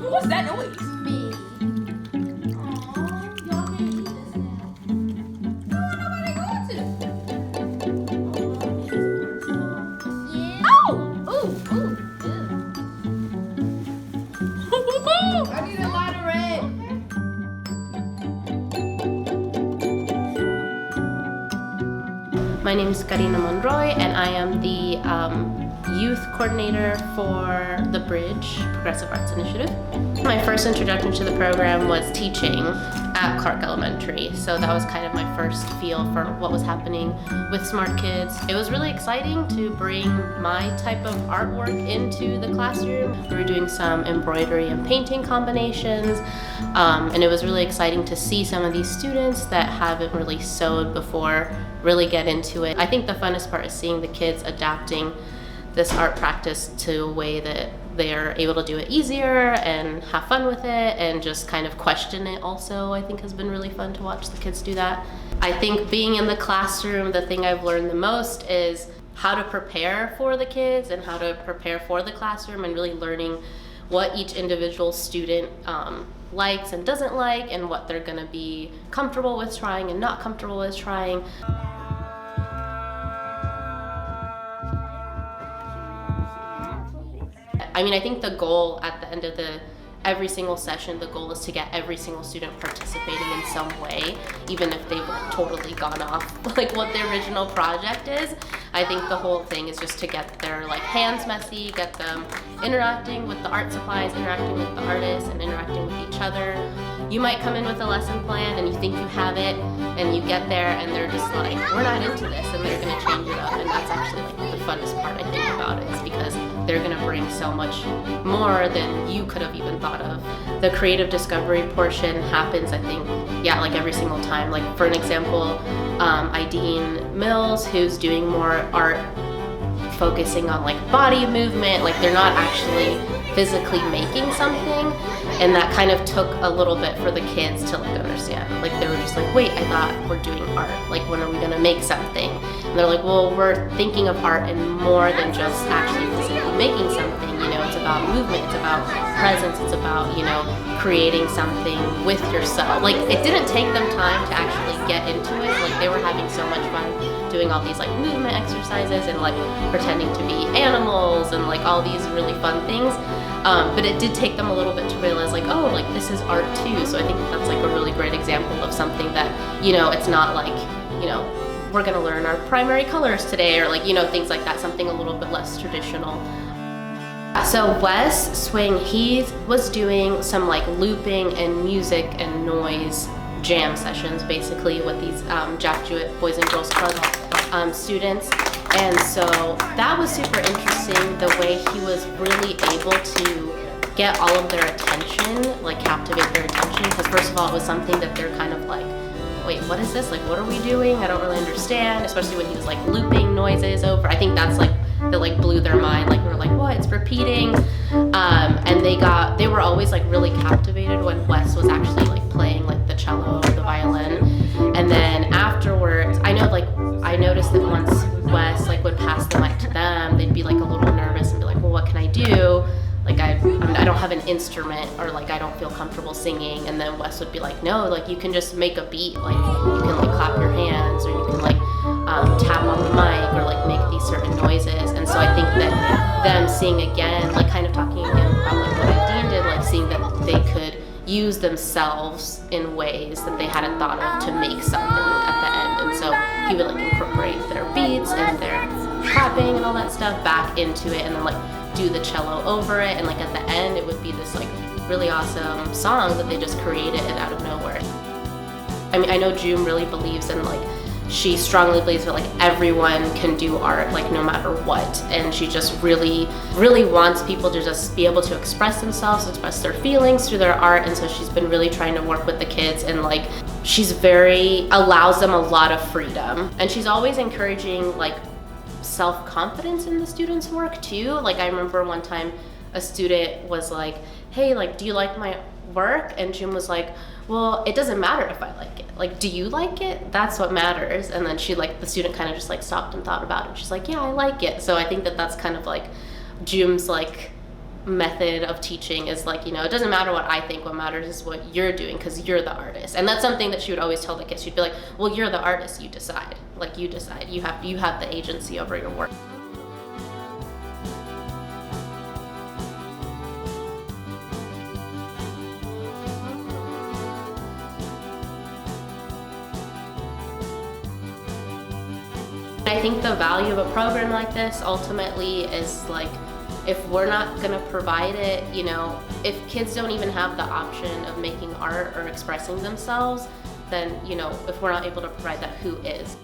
What's that noise? Me. Aw, y'all can't eat this now. Nobody wants it. Yeah. Oh! Ooh, ooh, ooh. I need a lot of red. My name is Karina Monroy, and I am the youth coordinator for the Bridge Progressive Arts Initiative. My first introduction to the program was teaching at Clark Elementary, so that was kind of my first feel for what was happening with Smart Kids. It was really exciting to bring my type of artwork into the classroom. We were doing some embroidery and painting combinations, and it was really exciting to see some of these students that haven't really sewed before really get into it. I think the funnest part is seeing the kids adapting this art practice to a way that they're able to do it easier and have fun with it and just kind of question it also, I think has been really fun to watch the kids do that. I think being in the classroom, the thing I've learned the most is how to prepare for the kids and how to prepare for the classroom, and really learning what each individual student likes and doesn't like, and what they're gonna be comfortable with trying and not comfortable with trying. I mean, I think the goal at the end of every single session, the goal is to get every single student participating in some way, even if they've totally gone off like what the original project is. I think the whole thing is just to get their like hands messy, get them interacting with the art supplies, interacting with the artists, and interacting with each other. You might come in with a lesson plan and you think you have it, and you get there and they're just like, we're not into this, and they're gonna change it up. And that's actually like the funnest part, I think, about it, is because they're gonna bring so much more than you could have even thought of. The creative discovery portion happens, I think, yeah, like every single time. Like for an example, Ideen Mills, who's doing more art focusing on like body movement, like they're not actually physically making something, and that kind of took a little bit for the kids to like understand. Like they were just like, wait, I thought we're doing art, like when are we gonna make something? And they're like, well, we're thinking of art in more than just actually physically making something, you know, it's about movement, it's about presence, it's about, you know, creating something with yourself. Like it didn't take them time to actually get into it, like they were having so much fun doing all these like movement exercises and like pretending to be animals and like all these really fun things. But it did take them a little bit to realize like, oh, like this is art too. So I think that's like a really great example of something that, you know, it's not like, you know, we're gonna learn our primary colors today, or like, you know, things like that, something a little bit less traditional. So Wes Swing, he was doing some like looping and music and noise jam sessions basically with these Jack Jewett Boys and Girls Club students. And so that was super interesting, the way he was really able to get all of their attention, like captivate their attention, because first of all, it was something that they're kind of like, wait, what is this? Like, what are we doing? I don't really understand, especially when he was like looping noises over. I think that's like, that like blew their mind. Like, we were like, what, it's repeating? And they were always like really captivated when Wes was actually like playing like the cello or the violin. And then afterwards, I noticed that once Wes like would pass the mic to them, they'd be like a little nervous and be like, well, what can I do? Like I don't have an instrument, or like I don't feel comfortable singing. And then Wes would be like, no, like you can just make a beat, like you can like clap your hands, or you can like tap on the mic, or like make these certain noises. And so I think that them seeing again, like kind of talking again about like what Ideen did, like seeing that they could use themselves in ways that they hadn't thought of to make something at the end. And so he would like incorporate their beats and their clapping and all that stuff back into it, and then like do the cello over it, and like at the end it would be this like really awesome song that they just created out of nowhere. I mean, I know June really believes in like, she strongly believes that like everyone can do art, like no matter what, and she just really wants people to just be able to express themselves, express their feelings through their art. And so she's been really trying to work with the kids, and like allows them a lot of freedom, and she's always encouraging like self-confidence in the students' work too. Like I remember one time a student was like, hey, like, do you like my work? And June was like, well, it doesn't matter if I like it. Like, do you like it? That's what matters. And then the student kind of just like stopped and thought about it. She's like, yeah, I like it. So I think that that's kind of like June's like method of teaching is like, it doesn't matter what I think, what matters is what you're doing, because you're the artist. And that's something that she would always tell the kids. She'd be like, well, you're the artist, you decide. Like, you decide. You have the agency over your work. I think the value of a program like this ultimately is like, if we're not gonna provide it, if kids don't even have the option of making art or expressing themselves, then, if we're not able to provide that, who is?